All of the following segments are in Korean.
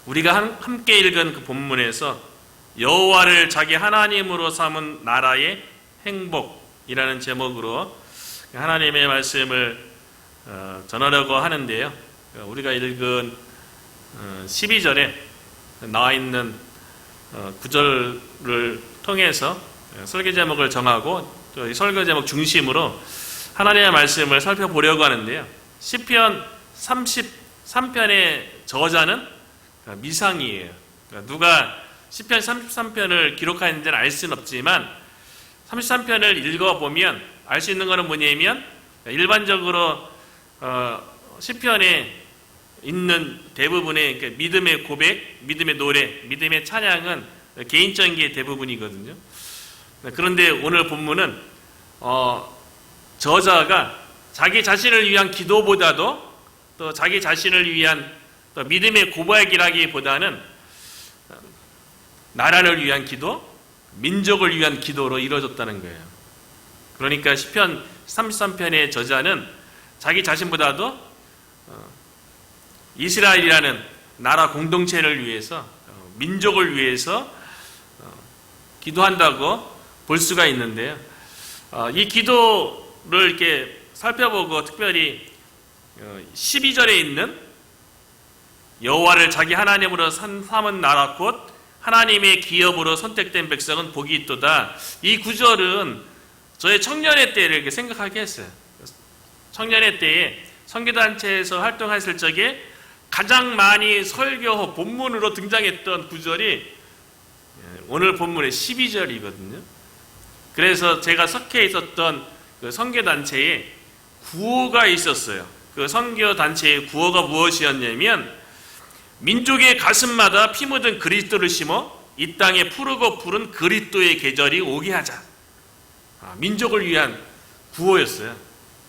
우리가 함께 읽은 그 본문에서 여호와를 자기 하나님으로 삼은 나라의 행복이라는 제목으로 하나님의 말씀을 전하려고 하는데요. 우리가 읽은 12절에 나와 있는 구절을 통해서 설교 제목을 정하고 또 이 설교 제목 중심으로 하나님의 말씀을 살펴보려고 하는데요. 시편 33편의 저자는 미상이에요. 누가 시편 33편을 기록하는지는 알 수는 없지만 33편을 읽어보면 알 수 있는 것은 뭐냐면 일반적으로 시편에 있는 대부분의 믿음의 고백, 믿음의 노래, 믿음의 찬양은 개인적인 게 대부분이거든요. 그런데 오늘 본문은 저자가 자기 자신을 위한 기도보다도 또 자기 자신을 위한 또 믿음의 고백이라기보다는 나라를 위한 기도, 민족을 위한 기도로 이루어졌다는 거예요. 그러니까 시편 33편의 저자는 자기 자신보다도 이스라엘이라는 나라 공동체를 위해서, 민족을 위해서 기도한다고 볼 수가 있는데요. 이 기도를 이렇게 살펴보고 특별히 12절에 있는 여호와를 자기 하나님으로 삼은 나라 곧 하나님의 기업으로 선택된 백성은 복이 있도다. 이 구절은 저의 청년의 때를 이렇게 생각하게 했어요. 청년의 때에 선교단체에서 활동했을 적에 가장 많이 설교 본문으로 등장했던 구절이 오늘 본문의 12절이거든요. 그래서 제가 속해 있었던 그 선교단체에 구호가 있었어요. 그 선교단체의 구호가 무엇이었냐면 민족의 가슴마다 피 묻은 그리스도를 심어 이 땅에 푸르고 푸른 그리스도의 계절이 오게 하자. 민족을 위한 구호였어요.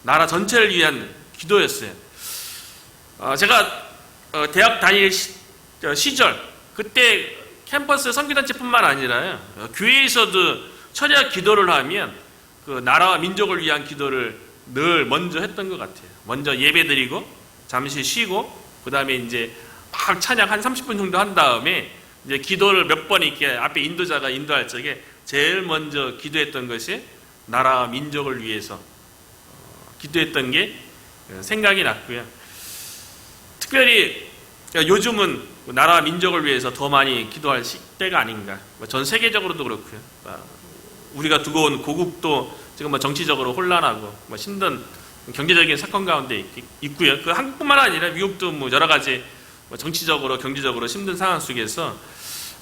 나라 전체를 위한 기도였어요. 제가 대학 다닐 시절 그때 캠퍼스 선교단체뿐만 아니라 교회에서도 철야 기도를 하면 그 나라와 민족을 위한 기도를 늘 먼저 했던 것 같아요. 먼저 예배드리고 잠시 쉬고 그 다음에 이제 막 찬양 한 30분 정도 한 다음에 이제 기도를 몇 번 이렇게 앞에 인도자가 인도할 적에 제일 먼저 기도했던 것이 나라와 민족을 위해서 기도했던 게 생각이 났고요. 특별히 요즘은 나라와 민족을 위해서 더 많이 기도할 때가 아닌가. 전 세계적으로도 그렇고요. 우리가 두고 온 고국도 지금 정치적으로 혼란하고 힘든 경제적인 사건 가운데 있고요. 그 한국뿐만 아니라 미국도 여러 가지 정치적으로 경제적으로 힘든 상황 속에서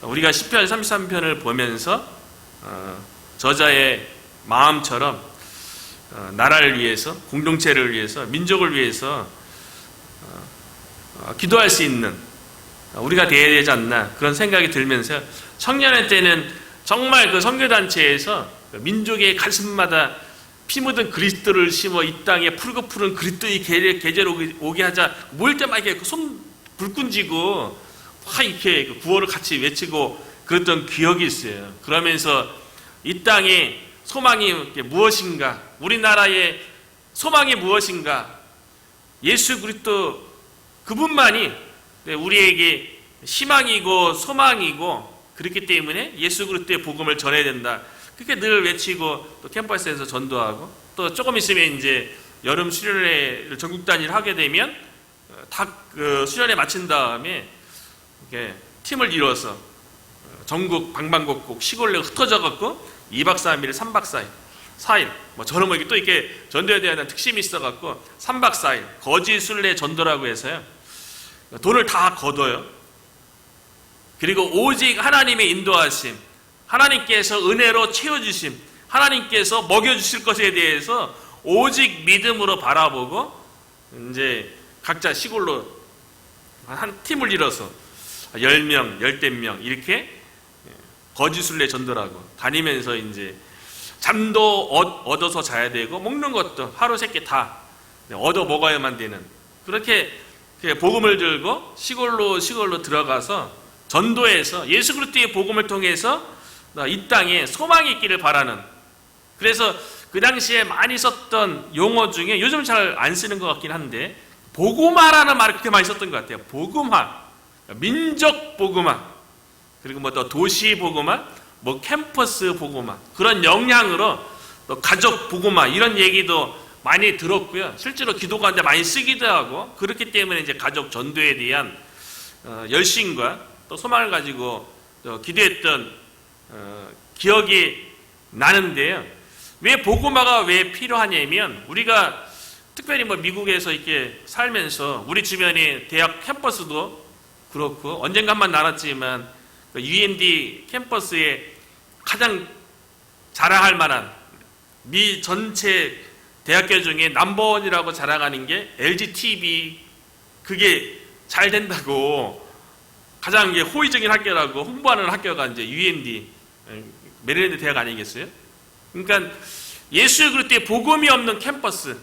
우리가 시편 33편을 보면서 저자의 마음처럼 나라를 위해서, 공동체를 위해서, 민족을 위해서 기도할 수 있는 우리가 되어야 되지 않나 그런 생각이 들면서 청년의 때는 정말 그 선교단체에서 민족의 가슴마다 피 묻은 그리스도를 심어 이 땅에 푸르고 푸른 그리스도의 계절 오게 하자 모일 때마다 이렇게 손 불끈 쥐고 막 이렇게 구호를 같이 외치고 그랬던 기억이 있어요. 그러면서 이 땅에 소망이 무엇인가, 우리나라의 소망이 무엇인가, 예수 그리스도 그분만이 우리에게 희망이고 소망이고 그렇기 때문에 예수 그리스도의 복음을 전해야 된다. 그렇게 늘 외치고 또 캠퍼스에서 전도하고 또 조금 있으면 이제 여름 수련회를 전국 단위를 하게 되면 그 수련회 마친 다음에 이렇게 팀을 이뤄서 전국 방방곡곡 시골에 흩어져 갖고 2박 3일, 3박 4일, 4일 저런 또 이렇게 전도에 대한 특심이 있어 갖고 3박 4일 거지 순례 전도라고 해서요. 돈을 다 걷어요. 그리고 오직 하나님의 인도하심, 하나님께서 은혜로 채워주심, 하나님께서 먹여주실 것에 대해서 오직 믿음으로 바라보고 이제 각자 시골로 한 팀을 이뤄서 10명, 10명 이렇게 거지순례 전도라고 다니면서 이제 잠도 얻어서 자야 되고 먹는 것도 하루 세끼 다 얻어 먹어야만 되는 그렇게 복음을 들고 시골로 들어가서 전도해서 예수 그리스도의 복음을 통해서 이 땅에 소망이 있기를 바라는, 그래서 그 당시에 많이 썼던 용어 중에 요즘 잘 안 쓰는 것 같긴 한데 복음화라는 말을 그렇게 많이 썼던 것 같아요. 복음화. 민족 복음화, 그리고 뭐 또 도시 복음화, 뭐 캠퍼스 복음화, 그런 영향으로 또 가족 복음화 이런 얘기도 많이 들었고요. 실제로 기도 가운데 많이 쓰기도 하고, 그렇기 때문에 이제 가족 전도에 대한 열심과 또 소망을 가지고 기도했던 기억이 나는데요. 왜 복음화가 왜 필요하냐면, 우리가 특별히 뭐 미국에서 이렇게 살면서 우리 주변에 대학 캠퍼스도 그렇고, 언젠가만 나눴지만 UMD 캠퍼스에 가장 자랑할 만한 미 전체 대학교 중에 넘버원이라고 자랑하는 게 LGTB, 그게 잘 된다고 가장 이제 호의적인 학교라고 홍보하는 학교가 이제 UMD, 메릴랜드 대학 아니겠어요? 그러니까 예수 그리스도의 복음이 없는 캠퍼스,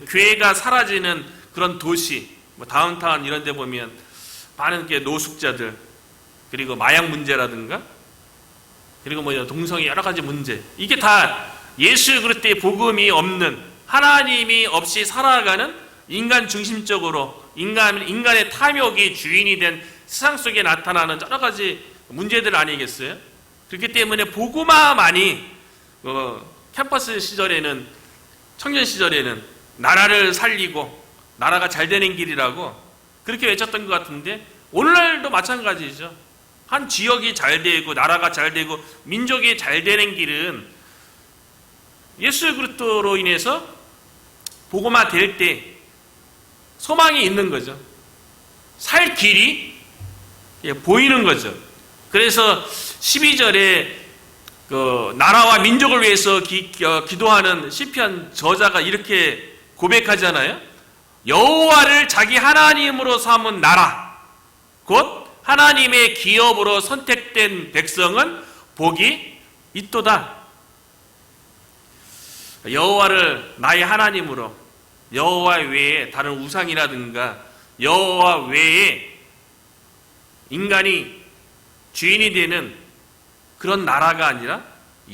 교회가 사라지는 그런 도시, 뭐 다운타운 이런 데 보면 많은 게 노숙자들, 그리고 마약 문제라든가, 그리고 뭐 동성애 여러 가지 문제, 이게 다 예수 그리스도의 복음이 없는, 하나님이 없이 살아가는 인간 중심적으로 인간의 탐욕이 주인이 된 세상 속에 나타나는 여러 가지 문제들 아니겠어요? 그렇기 때문에 복음화만이 캠퍼스 시절에는, 청년 시절에는 나라를 살리고 나라가 잘 되는 길이라고 그렇게 외쳤던 것 같은데, 오늘날도 마찬가지죠. 한 지역이 잘 되고 나라가 잘 되고 민족이 잘 되는 길은 예수 그리스도로 인해서 복음화 될 때 소망이 있는 거죠. 살 길이 보이는 거죠. 그래서 12절에 나라와 민족을 위해서 기도하는 시편 저자가 이렇게 고백하잖아요. 여호와를 자기 하나님으로 삼은 나라, 곧 하나님의 기업으로 선택된 백성은 복이 있도다. 여호와를 나의 하나님으로, 여호와 외에 다른 우상이라든가 여호와 외에 인간이 주인이 되는 그런 나라가 아니라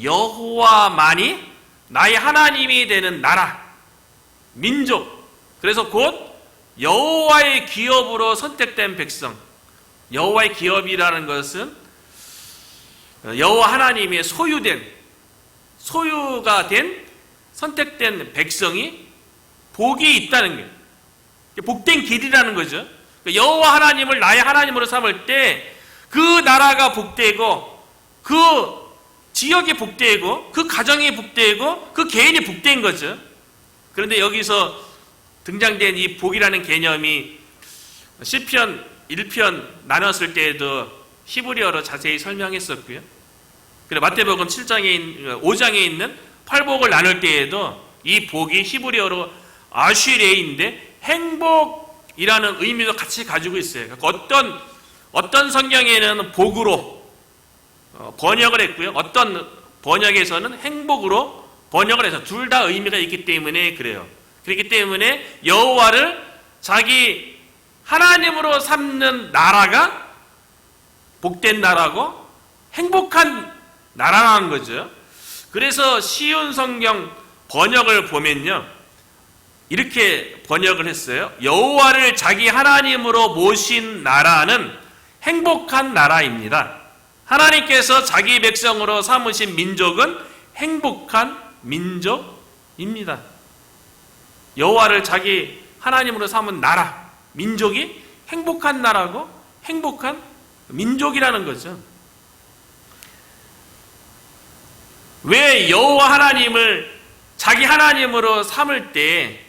여호와만이 나의 하나님이 되는 나라, 민족, 그래서 곧 여호와의 기업으로 선택된 백성. 여호와의 기업이라는 것은 여호와 하나님의 소유가 된 선택된 백성이 복이 있다는 거예요. 복된 길이라는 거죠. 여호와 하나님을 나의 하나님으로 삼을 때 그 나라가 복되고, 그 지역이 복되고, 그 가정이 복되고, 그 개인이 복된 거죠. 그런데 여기서 등장된 이 복이라는 개념이 시편 1편 나눴을 때에도 히브리어로 자세히 설명했었고요. 그리고 마태복음 5장에 있는 팔복을 나눌 때에도 이 복이 히브리어로 아슈레인데 행복이라는 의미도 같이 가지고 있어요. 그러니까 어떤 성경에는 복으로 번역을 했고요. 어떤 번역에서는 행복으로 번역을 해서 둘 다 의미가 있기 때문에 그래요. 그렇기 때문에 여호와를 자기 하나님으로 삼는 나라가 복된 나라고 행복한 나라라는 거죠. 그래서 쉬운 성경 번역을 보면요, 이렇게 번역을 했어요. 여호와를 자기 하나님으로 모신 나라는 행복한 나라입니다. 하나님께서 자기 백성으로 삼으신 민족은 행복한 민족입니다. 여호와를 자기 하나님으로 삼은 나라, 민족이 행복한 나라고 행복한 민족이라는 거죠. 왜 여호와 하나님을 자기 하나님으로 삼을 때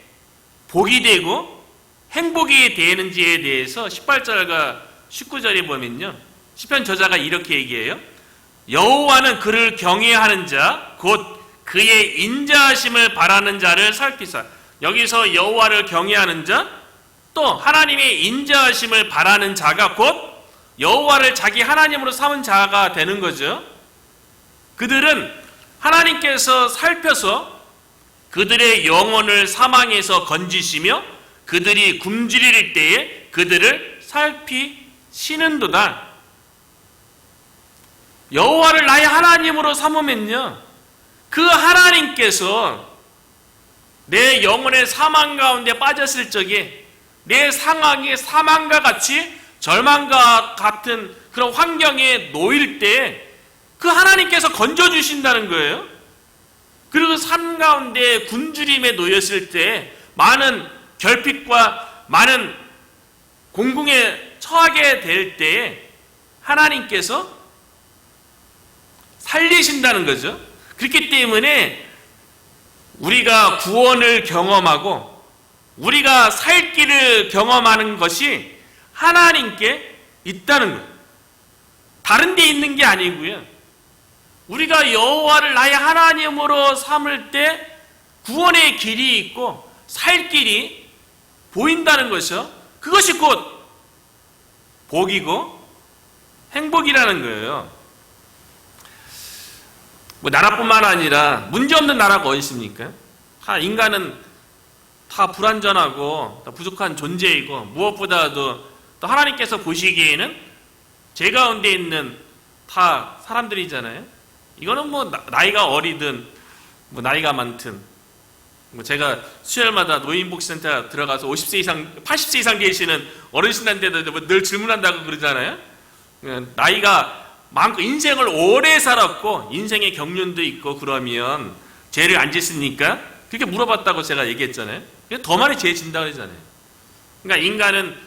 복이 되고 행복이 되는지에 대해서 18절과 19절에 보면요, 시편 저자가 이렇게 얘기해요. 여호와는 그를 경외하는 자, 곧 그의 인자하심을 바라는 자를 살피사. 여기서 여호와를 경외하는 자, 또 하나님의 인자하심을 바라는 자가 곧 여호와를 자기 하나님으로 삼은 자가 되는 거죠. 그들은 하나님께서 살펴서 그들의 영혼을 사망에서 건지시며 그들이 굶주릴 때에 그들을 살피시는도다. 여호와를 나의 하나님으로 삼으면요, 그 하나님께서 내 영혼의 사망 가운데 빠졌을 적에 내 상황이 사망과 같이 절망과 같은 그런 환경에 놓일 때 그 하나님께서 건져주신다는 거예요. 그리고 삶 가운데 굶주림에 놓였을 때 많은 결핍과 많은 공궁에 처하게 될 때에 하나님께서 살리신다는 거죠. 그렇기 때문에 우리가 구원을 경험하고 우리가 살 길을 경험하는 것이 하나님께 있다는 거예요. 다른 데 있는 게 아니고요. 우리가 여호와를 나의 하나님으로 삼을 때 구원의 길이 있고 살 길이 보인다는 것이요. 그것이 곧 복이고 행복이라는 거예요. 뭐 나라뿐만 아니라 문제없는 나라가 어디 있습니까? 다 인간은 다 불완전하고 다 부족한 존재이고 무엇보다도 또 하나님께서 보시기에는 제 가운데 있는 다 사람들이잖아요. 이거는 뭐 나이가 어리든 뭐 나이가 많든 뭐 제가 수요일마다 노인복지센터 들어가서 50세 이상, 80세 이상 계시는 어르신한테도 늘 질문한다고 그러잖아요. 나이가 많고 인생을 오래 살았고 인생의 경륜도 있고 그러면 죄를 안 짓습니까? 그렇게 물어봤다고 제가 얘기했잖아요. 더 많이 죄 진다고 그러잖아요. 그러니까 인간은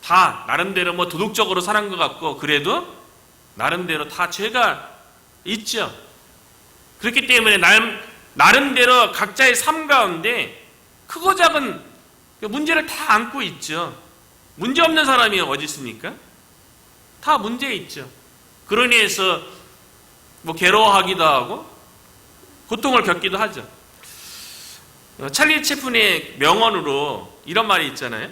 다 나름대로 뭐 도덕적으로 사는 것 같고 그래도 나름대로 다 죄가 있죠. 그렇기 때문에 나름대로 각자의 삶 가운데 크고 작은 문제를 다 안고 있죠. 문제 없는 사람이 어디 있습니까? 다 문제 있죠. 그러니 해서 뭐 괴로워하기도 하고 고통을 겪기도 하죠. 찰리 채플린의 명언으로 이런 말이 있잖아요.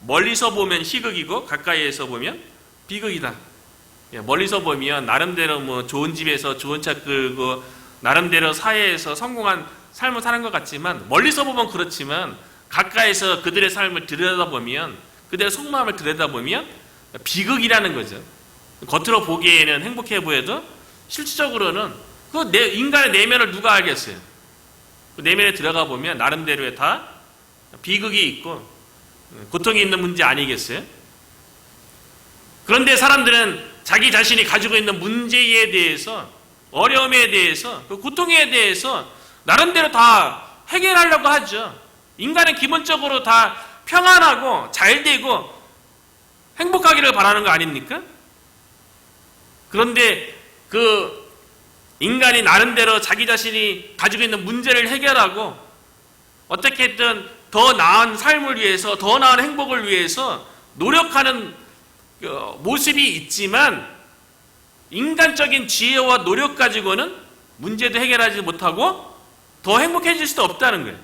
멀리서 보면 희극이고 가까이에서 보면 비극이다. 멀리서 보면 나름대로 뭐 좋은 집에서 좋은 차 끌고 나름대로 사회에서 성공한 삶을 사는 것 같지만 멀리서 보면 그렇지만 가까이서 그들의 삶을 들여다보면 그들의 속마음을 들여다보면 비극이라는 거죠. 겉으로 보기에는 행복해 보여도 실질적으로는 그 인간의 내면을 누가 알겠어요. 그 내면에 들어가 보면 나름대로의 다 비극이 있고 고통이 있는 문제 아니겠어요? 그런데 사람들은 자기 자신이 가지고 있는 문제에 대해서 어려움에 대해서 그 고통에 대해서 나름대로 다 해결하려고 하죠. 인간은 기본적으로 다 평안하고 잘되고 행복하기를 바라는 거 아닙니까? 그런데 그 인간이 나름대로 자기 자신이 가지고 있는 문제를 해결하고 어떻게든 더 나은 삶을 위해서 더 나은 행복을 위해서 노력하는 모습이 있지만 인간적인 지혜와 노력 가지고는 문제도 해결하지 못하고 더 행복해질 수도 없다는 거예요.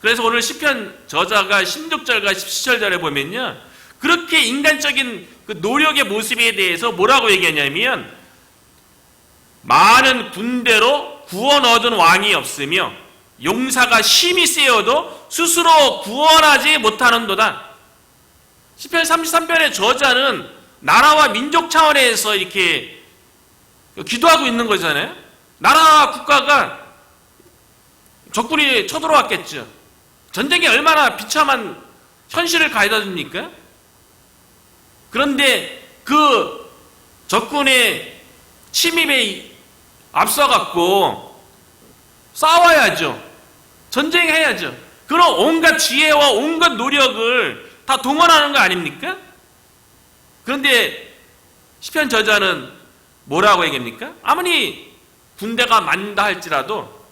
그래서 오늘 시편 저자가 16절과 17절에 보면요. 그렇게 인간적인 그 노력의 모습에 대해서 뭐라고 얘기하냐면 많은 군대로 구원 얻은 왕이 없으며 용사가 힘이 세어도 스스로 구원하지 못하는도다. 시편 33편의 저자는 나라와 민족 차원에서 이렇게 기도하고 있는 거잖아요. 나라와 국가가 적군이 쳐들어왔겠죠. 전쟁이 얼마나 비참한 현실을 가져다 줍니까? 그런데 그 적군의 침입에 앞서갖고 싸워야죠. 전쟁해야죠. 그런 온갖 지혜와 온갖 노력을 다 동원하는 거 아닙니까? 그런데 시편 저자는 뭐라고 얘기합니까? 아무리 군대가 많다 할지라도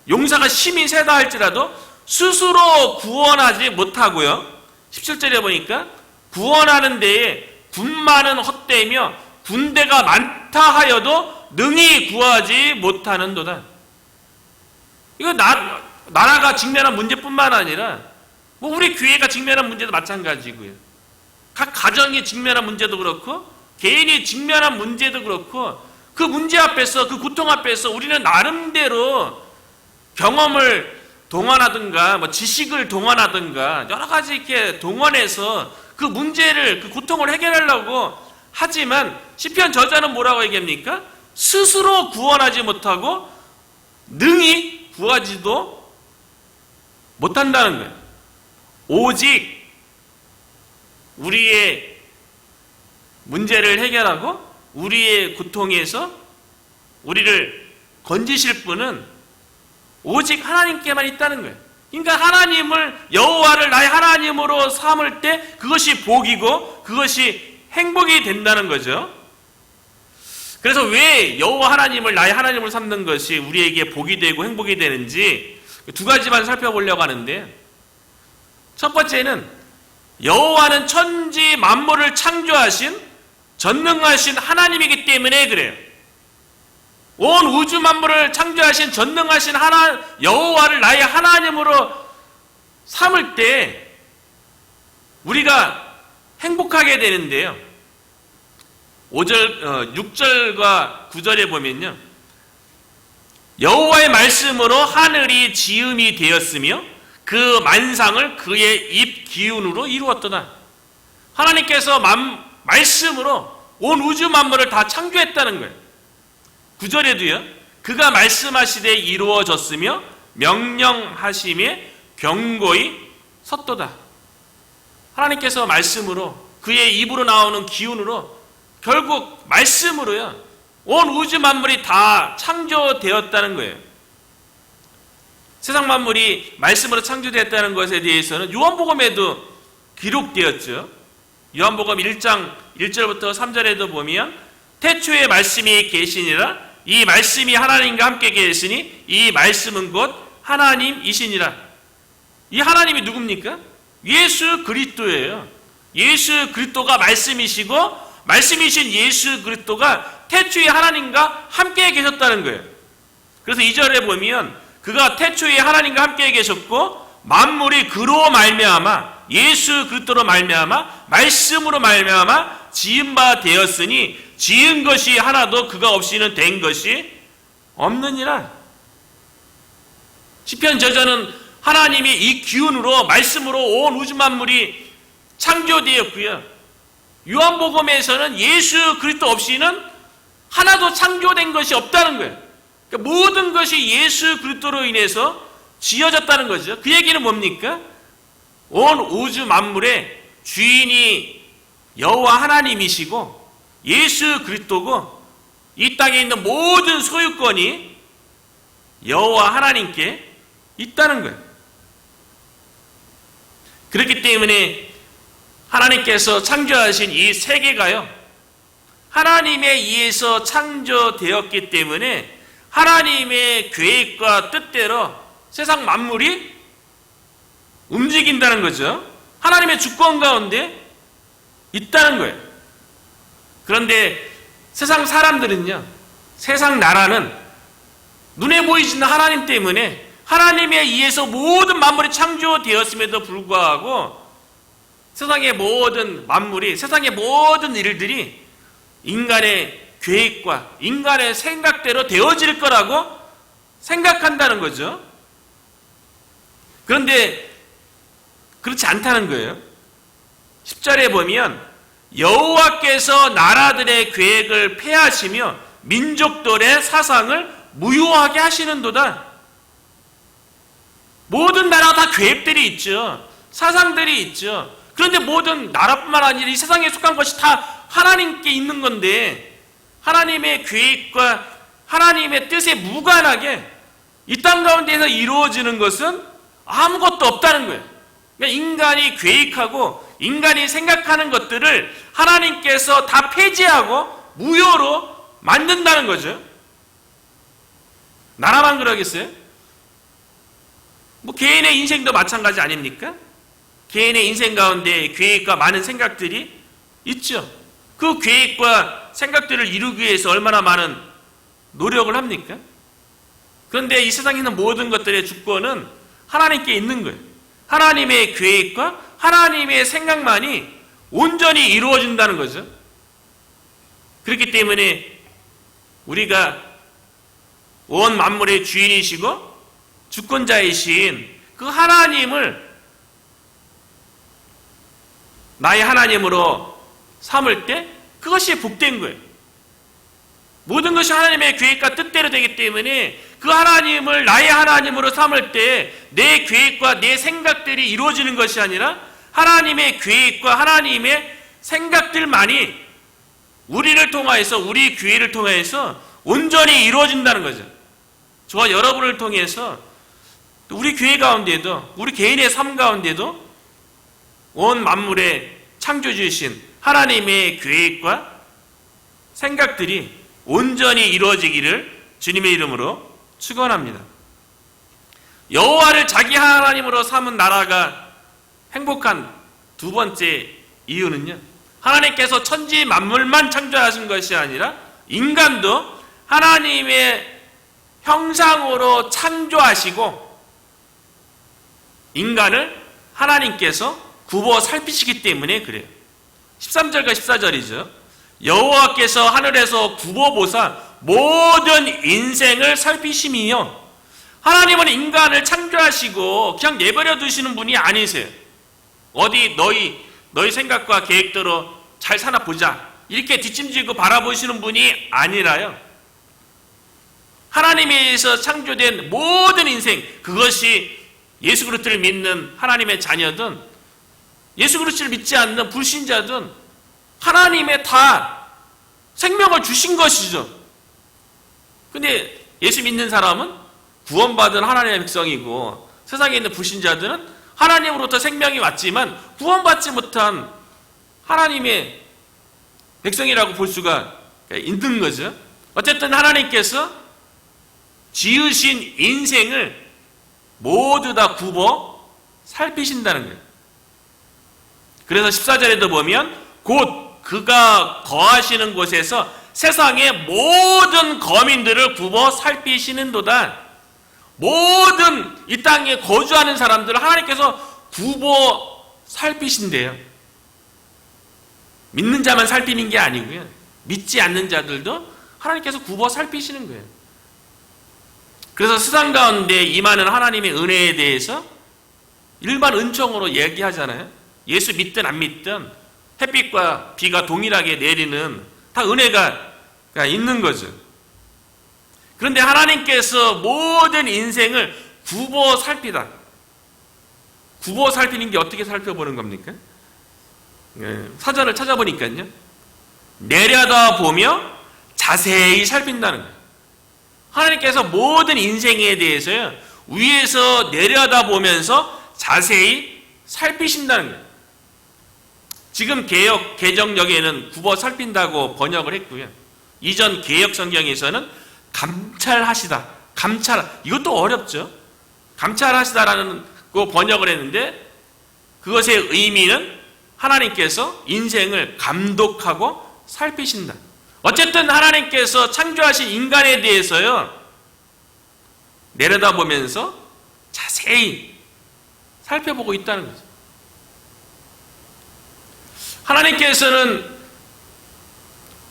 용사가 힘이 세다 할지라도 스스로 구원하지 못하고요. 17절에 보니까 구원하는 데에 군마는 헛되며 군대가 많다 하여도 능히 구하지 못하는도다. 이거 나라가 직면한 문제뿐만 아니라 뭐 우리 교회가 직면한 문제도 마찬가지고요. 각 가정이 직면한 문제도 그렇고 개인이 직면한 문제도 그렇고 그 문제 앞에서 그 고통 앞에서 우리는 나름대로 경험을 동원하든가 뭐 지식을 동원하든가 여러 가지 이렇게 동원해서 그 문제를 그 고통을 해결하려고 하지만 시편 저자는 뭐라고 얘기합니까? 스스로 구원하지 못하고 능히 구하지도 못한다는 거예요. 오직 우리의 문제를 해결하고 우리의 고통에서 우리를 건지실 분은 오직 하나님께만 있다는 거예요. 그러니까 하나님을, 여호와를 나의 하나님으로 삼을 때 그것이 복이고 그것이 행복이 된다는 거죠. 그래서 왜 여호와 하나님을 나의 하나님으로 삼는 것이 우리에게 복이 되고 행복이 되는지 두 가지만 살펴보려고 하는데, 첫 번째는 여호와는 천지 만물을 창조하신 전능하신 하나님이기 때문에 그래요. 온 우주 만물을 창조하신 전능하신 여호와를 나의 하나님으로 삼을 때 우리가 행복하게 되는데요. 6절과 9절에 보면요, 여호와의 말씀으로 하늘이 지음이 되었으며 그 만상을 그의 입 기운으로 이루었도다. 하나님께서 말씀으로 온 우주 만물을 다 창조했다는 거예요. 9절에도요, 그가 말씀하시되 이루어졌으며 명령하심에 경고히 섰도다. 하나님께서 말씀으로, 그의 입으로 나오는 기운으로, 결국 말씀으로요 온 우주 만물이 다 창조되었다는 거예요. 세상 만물이 말씀으로 창조되었다는 것에 대해서는 요한복음에도 기록되었죠. 요한복음 1장 1절부터 3절에도 보면 태초에 말씀이 계시니라, 이 말씀이 하나님과 함께 계시니 이 말씀은 곧 하나님이시니라. 이 하나님이 누굽니까? 예수 그리스도예요. 예수 그리스도가 말씀이시고 말씀이신 예수 그리스도가 태초에 하나님과 함께 계셨다는 거예요. 그래서 2절에 보면 그가 태초에 하나님과 함께 계셨고 만물이 그로 말미암아, 예수 그리스도로 말미암아, 말씀으로 말미암아 지은 바 되었으니 지은 것이 하나도 그가 없이는 된 것이 없느니라. 시편 저자는 하나님이 이 기운으로, 말씀으로 온 우주 만물이 창조되었고요, 요한복음에서는 예수 그리스도 없이는 하나도 창조된 것이 없다는 거예요. 그러니까 모든 것이 예수 그리스도로 인해서 지어졌다는 거죠. 그 얘기는 뭡니까? 온 우주 만물의 주인이 여호와 하나님이시고 예수 그리스도고, 이 땅에 있는 모든 소유권이 여호와 하나님께 있다는 거예요. 그렇기 때문에 하나님께서 창조하신 이 세계가요, 하나님에 의해서 창조되었기 때문에 하나님의 계획과 뜻대로 세상 만물이 움직인다는 거죠. 하나님의 주권 가운데 있다는 거예요. 그런데 세상 사람들은요, 세상 나라는 눈에 보이지는 하나님 때문에 하나님에 의해서 모든 만물이 창조되었음에도 불구하고 세상의 모든 만물이, 세상의 모든 일들이 인간의 계획과 인간의 생각대로 되어질 거라고 생각한다는 거죠. 그런데 그렇지 않다는 거예요. 10절에 보면 여호와께서 나라들의 계획을 폐하시며 민족들의 사상을 무효하게 하시는도다. 모든 나라가 다 계획들이 있죠. 사상들이 있죠. 그런데 모든 나라뿐만 아니라 이 세상에 속한 것이 다 하나님께 있는 건데, 하나님의 계획과 하나님의 뜻에 무관하게 이 땅 가운데에서 이루어지는 것은 아무것도 없다는 거예요. 그러니까 인간이 계획하고 인간이 생각하는 것들을 하나님께서 다 폐지하고 무효로 만든다는 거죠. 나라만 그러겠어요? 뭐 개인의 인생도 마찬가지 아닙니까? 개인의 인생 가운데 계획과 많은 생각들이 있죠. 그 계획과 생각들을 이루기 위해서 얼마나 많은 노력을 합니까? 그런데 이 세상에 있는 모든 것들의 주권은 하나님께 있는 거예요. 하나님의 계획과 하나님의 생각만이 온전히 이루어진다는 거죠. 그렇기 때문에 우리가 온 만물의 주인이시고 주권자이신 그 하나님을 나의 하나님으로 삼을 때 그것이 복된 거예요. 모든 것이 하나님의 계획과 뜻대로 되기 때문에 그 하나님을 나의 하나님으로 삼을 때 내 계획과 내 생각들이 이루어지는 것이 아니라 하나님의 계획과 하나님의 생각들만이 우리를 통하여서, 우리 교회를 통해서 온전히 이루어진다는 거죠. 저와 여러분을 통해서 우리 교회 가운데도, 우리 개인의 삶 가운데도 온 만물의 창조주이신 하나님의 계획과 생각들이 온전히 이루어지기를 주님의 이름으로 축원합니다. 여호와를 자기 하나님으로 삼은 나라가 행복한 두 번째 이유는요, 하나님께서 천지 만물만 창조하신 것이 아니라 인간도 하나님의 형상으로 창조하시고 인간을 하나님께서 굽어 살피시기 때문에 그래요. 13절과 14절이죠. 여호와께서 하늘에서 굽어보사 모든 인생을 살피심이요. 하나님은 인간을 창조하시고 그냥 내버려 두시는 분이 아니세요. 어디 너희 생각과 계획대로 잘 사나 보자, 이렇게 뒷짐지고 바라보시는 분이 아니라요, 하나님에 의해서 창조된 모든 인생, 그것이 예수 그리스도를 믿는 하나님의 자녀든 예수 그리스도를 믿지 않는 불신자든 하나님의 다 생명을 주신 것이죠. 근데 예수 믿는 사람은 구원받은 하나님의 백성이고, 세상에 있는 불신자들은 하나님으로부터 생명이 왔지만 구원받지 못한 하나님의 백성이라고 볼 수가 있는 거죠. 어쨌든 하나님께서 지으신 인생을 모두 다 굽어 살피신다는 거예요. 그래서 14절에도 보면 곧 그가 거하시는 곳에서 세상의 모든 거민들을 굽어 살피시는도다. 모든 이 땅에 거주하는 사람들을 하나님께서 굽어 살피신대요. 믿는 자만 살피는 게 아니고요, 믿지 않는 자들도 하나님께서 굽어 살피시는 거예요. 그래서 세상 가운데 임하는 하나님의 은혜에 대해서 일반 은총으로 얘기하잖아요. 예수 믿든 안 믿든 햇빛과 비가 동일하게 내리는 다 은혜가 있는 거죠. 그런데 하나님께서 모든 인생을 굽어 살피다. 굽어 살피는 게 어떻게 살펴보는 겁니까? 사전을 찾아보니까요, 내려다보며 자세히 살핀다는 거예요. 하나님께서 모든 인생에 대해서요, 위에서 내려다보면서 자세히 살피신다는 거예요. 지금 개정역에는 굽어 살핀다고 번역을 했고요, 이전 개역 성경에서는 감찰하시다, 이것도 어렵죠. 감찰하시다라는 거 번역을 했는데 그것의 의미는 하나님께서 인생을 감독하고 살피신다. 어쨌든 하나님께서 창조하신 인간에 대해서요, 내려다보면서 자세히 살펴보고 있다는 거죠. 하나님께서는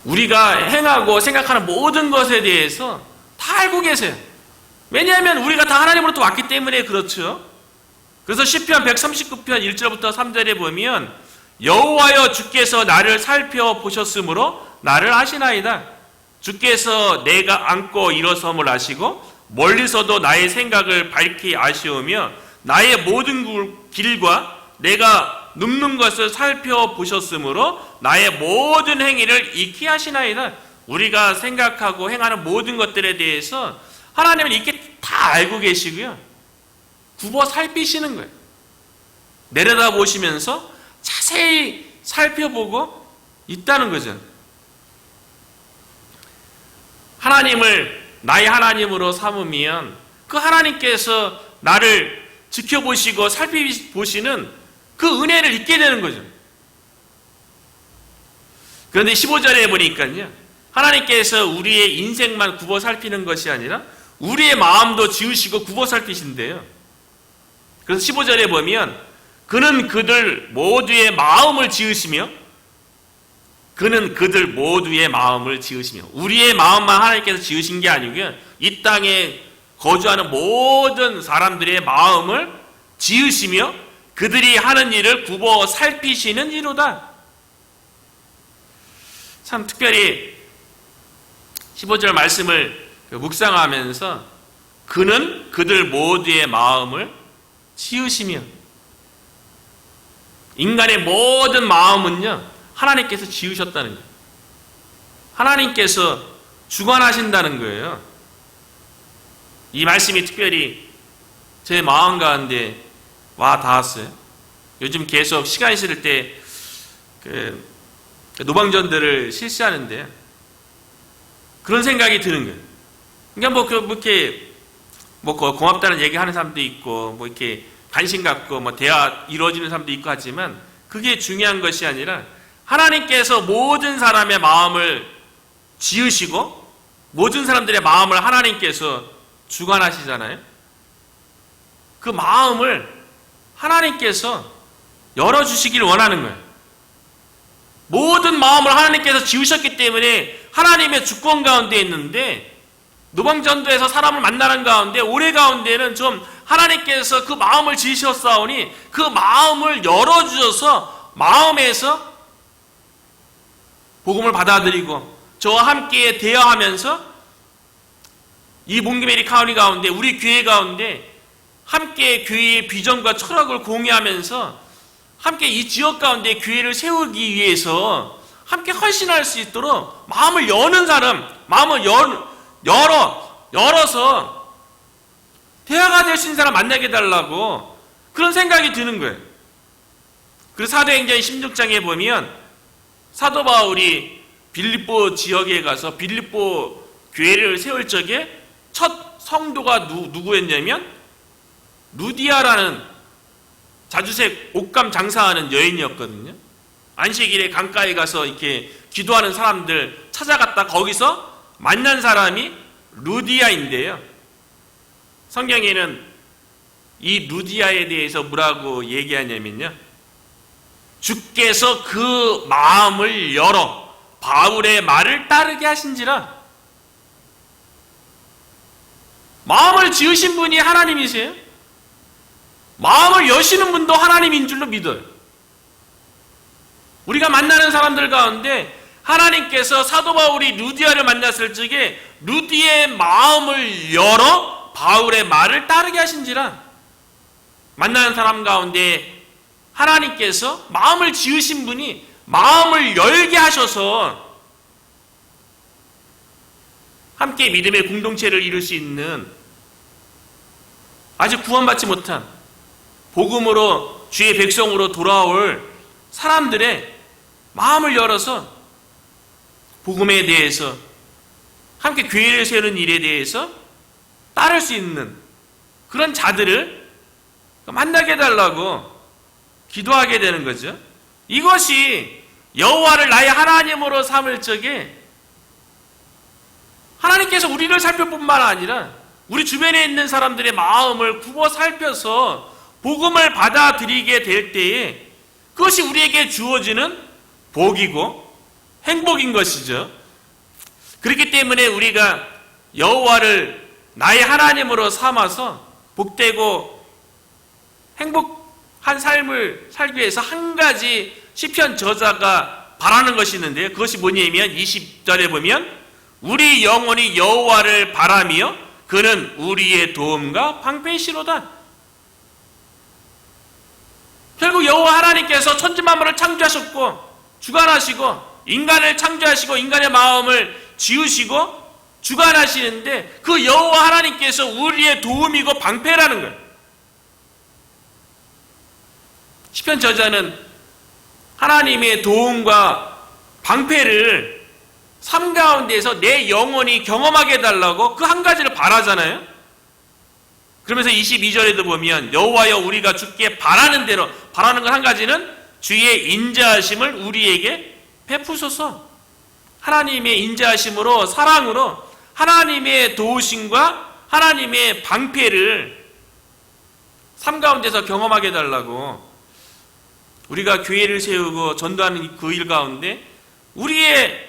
우리가 행하고 생각하는 모든 것에 대해서 다 알고 계세요. 왜냐하면 우리가 다 하나님으로부터 왔기 때문에 그렇죠. 그래서 시편 139편 1절부터 3절에 보면 여호와여 주께서 나를 살펴보셨으므로 나를 아시나이다. 주께서 내가 앉고 일어섬을 아시고 멀리서도 나의 생각을 밝히 아시오며 나의 모든 길과 내가 눕는 것을 살펴보셨으므로 나의 모든 행위를 익히 하시나이다. 우리가 생각하고 행하는 모든 것들에 대해서 하나님은 이렇게 다 알고 계시고요, 굽어 살피시는 거예요. 내려다보시면서 자세히 살펴보고 있다는 거죠. 하나님을 나의 하나님으로 삼으면 그 하나님께서 나를 지켜보시고 살펴보시는 그 은혜를 잊게 되는 거죠. 그런데 15절에 보니까요, 하나님께서 우리의 인생만 굽어 살피는 것이 아니라 우리의 마음도 지으시고 굽어 살피신대요. 그래서 15절에 보면 그는 그들 모두의 마음을 지으시며, 우리의 마음만 하나님께서 지으신 게 아니고요, 이 땅에 거주하는 모든 사람들의 마음을 지으시며 그들이 하는 일을 굽어 살피시는 이로다. 참 특별히 15절 말씀을 묵상하면서 그는 그들 모두의 마음을 지으시며, 인간의 모든 마음은요 하나님께서 지으셨다는 거예요. 하나님께서 주관하신다는 거예요. 이 말씀이 특별히 제 마음 가운데 와 닿았어요. 요즘 계속 시간 있을 때 노방전들을 실시하는데 그런 생각이 드는 거예요. 그러니까 이렇게 고맙다는 얘기하는 사람도 있고 이렇게 관심 갖고 대화 이루어지는 사람도 있고 하지만 그게 중요한 것이 아니라 하나님께서 모든 사람의 마음을 지으시고 모든 사람들의 마음을 하나님께서 주관하시잖아요. 그 마음을 하나님께서 열어주시길 원하는 거예요. 모든 마음을 하나님께서 지으셨기 때문에 하나님의 주권 가운데 있는데 노방전도에서 사람을 만나는 가운데 올해 가운데는 좀 하나님께서 그 마음을 지으셨사오니 그 마음을 열어주셔서 마음에서 복음을 받아들이고 저와 함께 대화하면서 이 몽기메리 카운티 가운데 우리 교회 가운데 함께 교회의 비전과 철학을 공유하면서 함께 이 지역 가운데 교회를 세우기 위해서 함께 헌신할 수 있도록 마음을 여는 사람, 마음을 열어서 대화가 될 수 있는 사람 만나게 해달라고 그런 생각이 드는 거예요. 그래서 사도행전 16장에 보면 사도 바울이 빌립보 지역에 가서 빌립보 교회를 세울 적에 첫 성도가 누구였냐면 루디아라는 자주색 옷감 장사하는 여인이었거든요. 안식일에 강가에 가서 이렇게 기도하는 사람들 찾아갔다 거기서 만난 사람이 루디아인데요. 성경에는 이 루디아에 대해서 뭐라고 얘기하냐면요. 주께서 그 마음을 열어 바울의 말을 따르게 하신지라. 마음을 지으신 분이 하나님이세요. 마음을 여시는 분도 하나님인 줄로 믿어요. 우리가 만나는 사람들 가운데 하나님께서 사도 바울이 루디아를 만났을 적에 루디의 마음을 열어 바울의 말을 따르게 하신지라. 만나는 사람 가운데 하나님께서 마음을 지으신 분이 마음을 열게 하셔서 함께 믿음의 공동체를 이룰 수 있는 아직 구원받지 못한 복음으로 주의 백성으로 돌아올 사람들의 마음을 열어서 복음에 대해서 함께 교회를 세우는 일에 대해서 따를 수 있는 그런 자들을 만나게 해달라고 기도하게 되는 거죠. 이것이 여호와를 나의 하나님으로 삼을 적에 하나님께서 우리를 살필 뿐만 아니라 우리 주변에 있는 사람들의 마음을 굽어 살펴서 복음을 받아들이게 될 때에 그것이 우리에게 주어지는 복이고 행복인 것이죠. 그렇기 때문에 우리가 여호와를 나의 하나님으로 삼아서 복되고 행복한 삶을 살기 위해서 한 가지 시편 저자가 바라는 것이 있는데요. 그것이 뭐냐면 20절에 보면 우리 영혼이 여호와를 바라며 그는 우리의 도움과 방패시로다. 결국 여호와 하나님께서 천지 만물을 창조하셨고 주관하시고 인간을 창조하시고 인간의 마음을 지으시고 주관하시는데 그 여호와 하나님께서 우리의 도움이고 방패라는 거예요. 시편 저자는 하나님의 도움과 방패를 삶 가운데에서 내 영혼이 경험하게 해달라고 그 한 가지를 바라잖아요. 그러면서 22절에도 보면 여호와여 우리가 주께 바라는 대로 바라는 것 한 가지는 주의 인자하심을 우리에게 베푸소서. 하나님의 인자하심으로 사랑으로 하나님의 도우심과 하나님의 방패를 삶 가운데서 경험하게 해달라고 우리가 교회를 세우고 전도하는 그 일 가운데 우리의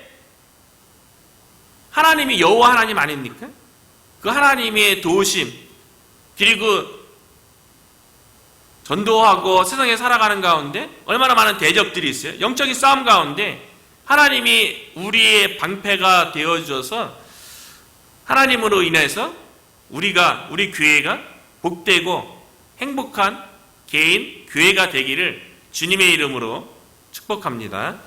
하나님이 여호와 하나님 아닙니까? 그 하나님의 도우심 그리고 전도하고 세상에 살아가는 가운데 얼마나 많은 대적들이 있어요. 영적인 싸움 가운데 하나님이 우리의 방패가 되어주셔서 하나님으로 인해서 우리 교회가 복되고 행복한 개인 교회가 되기를 주님의 이름으로 축복합니다.